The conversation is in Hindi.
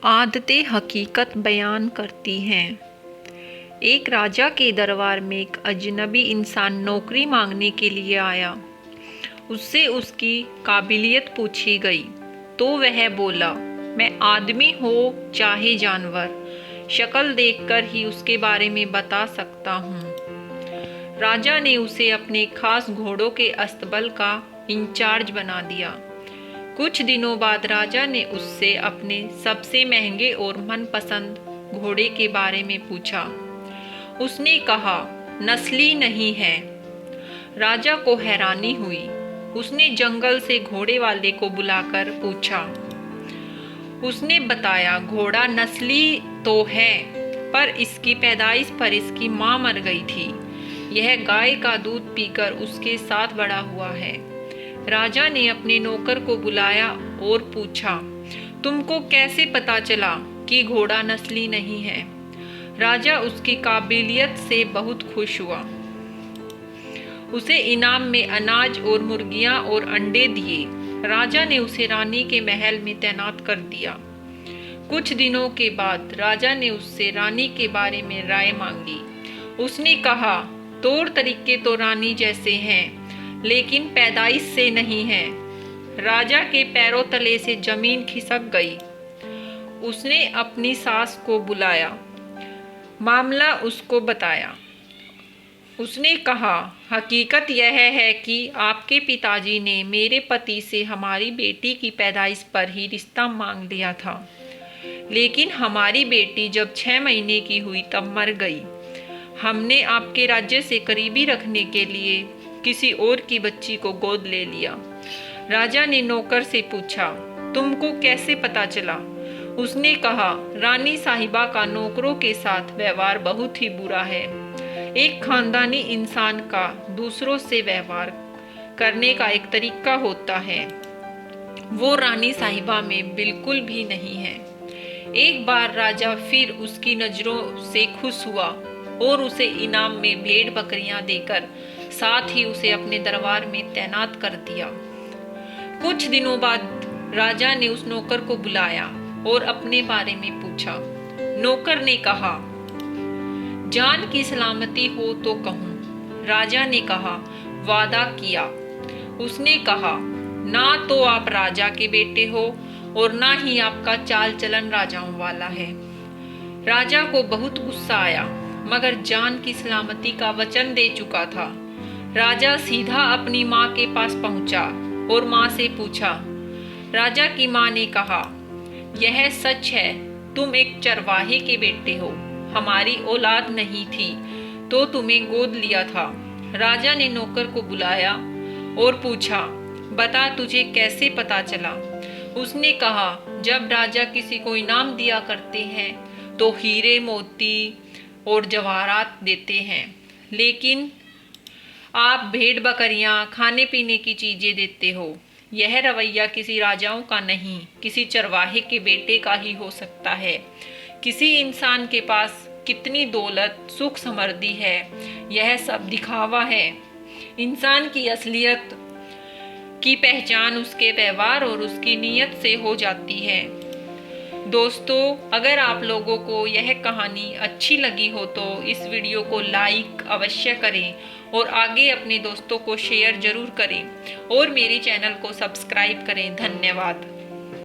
आदतें हकीकत बयान करती हैं। एक राजा के दरबार में एक अजनबी इंसान नौकरी मांगने के लिए आया। उससे उसकी काबिलियत पूछी गई तो वह बोला, मैं आदमी हो चाहे जानवर, शक्ल देखकर ही उसके बारे में बता सकता हूँ। राजा ने उसे अपने खास घोड़ों के अस्तबल का इंचार्ज बना दिया। कुछ दिनों बाद राजा ने उससे अपने सबसे महंगे और मनपसंद घोड़े के बारे में पूछा। उसने कहा, नस्ली नहीं है। राजा को हैरानी हुई। उसने जंगल से घोड़े वाले को बुलाकर पूछा। उसने बताया, घोड़ा नस्ली तो है, पर इसकी पैदाइश पर इसकी माँ मर गई थी। यह गाय का दूध पीकर उसके साथ बड़ा हुआ है। राजा ने अपने नौकर को बुलाया और पूछा, तुमको कैसे पता चला कि घोड़ा नस्ली नहीं है? राजा उसकी काबिलियत से बहुत खुश हुआ। उसे इनाम में अनाज और मुर्गियां और अंडे दिए। राजा ने उसे रानी के महल में तैनात कर दिया। कुछ दिनों के बाद राजा ने उससे रानी के बारे में राय मांगी। उसने कहा, तौर तरीके तो रानी जैसे हैं, लेकिन पैदाइश से नहीं है। राजा के पैरों तले से जमीन खिसक गई। उसने अपनी सास को बुलाया, मामला उसको बताया। उसने कहा, हकीकत यह है कि आपके पिताजी ने मेरे पति से हमारी बेटी की पैदाइश पर ही रिश्ता मांग लिया था, लेकिन हमारी बेटी जब 6 महीने की हुई तब मर गई। हमने आपके राज्य से करीबी रखने के लिए किसी और की बच्ची को गोद ले लिया। राजा ने नौकर से पूछा, तुमको कैसे पता चला? उसने कहा, रानी साहिबा का नौकरों के साथ व्यवहार बहुत ही बुरा है। एक खानदानी इंसान का दूसरों से व्यवहार करने का एक तरीका होता है, वो रानी साहिबा में बिल्कुल भी नहीं है। एक बार राजा फिर उसकी नजरों से खुश हुआ और उसे इनाम में भेड़ बकरियां देकर साथ ही उसे अपने दरबार में तैनात कर दिया। कुछ दिनों बाद राजा ने उस नौकर को बुलाया और अपने बारे में पूछा। नौकर ने कहा, जान की सलामती हो तो कहूँ। राजा ने कहा, वादा किया। उसने कहा, ना तो आप राजा के बेटे हो और ना ही आपका चाल चलन राजाओं वाला है। राजा को बहुत गुस्सा आया, मगर जान की सलामती का वचन दे चुका था। राजा सीधा अपनी माँ के पास पहुंचा और माँ से पूछा। राजा की माँ ने कहा, यह सच है, तुम एक चरवाहे के बेटे हो। हमारी औलाद नहीं थी तो तुम्हें गोद लिया था। राजा ने नौकर को बुलाया और पूछा, बता तुझे कैसे पता चला? उसने कहा, जब राजा किसी को इनाम दिया करते हैं तो हीरे मोती और जवाहरात देते हैं, लेकिन आप भेड़ बकरियां, खाने पीने की चीजें देते हो। यह रवैया किसी राजाओं का नहीं, किसी चरवाहे के बेटे का ही हो सकता है। किसी इंसान के पास कितनी दौलत, सुख समृद्धि है, यह सब दिखावा है। इंसान की असलियत की पहचान उसके व्यवहार और उसकी नीयत से हो जाती है। दोस्तों, अगर आप लोगों को यह कहानी अच्छी लगी हो तो इस वीडियो को लाइक अवश्य करें और आगे अपने दोस्तों को शेयर जरूर करें और मेरे चैनल को सब्सक्राइब करें। धन्यवाद।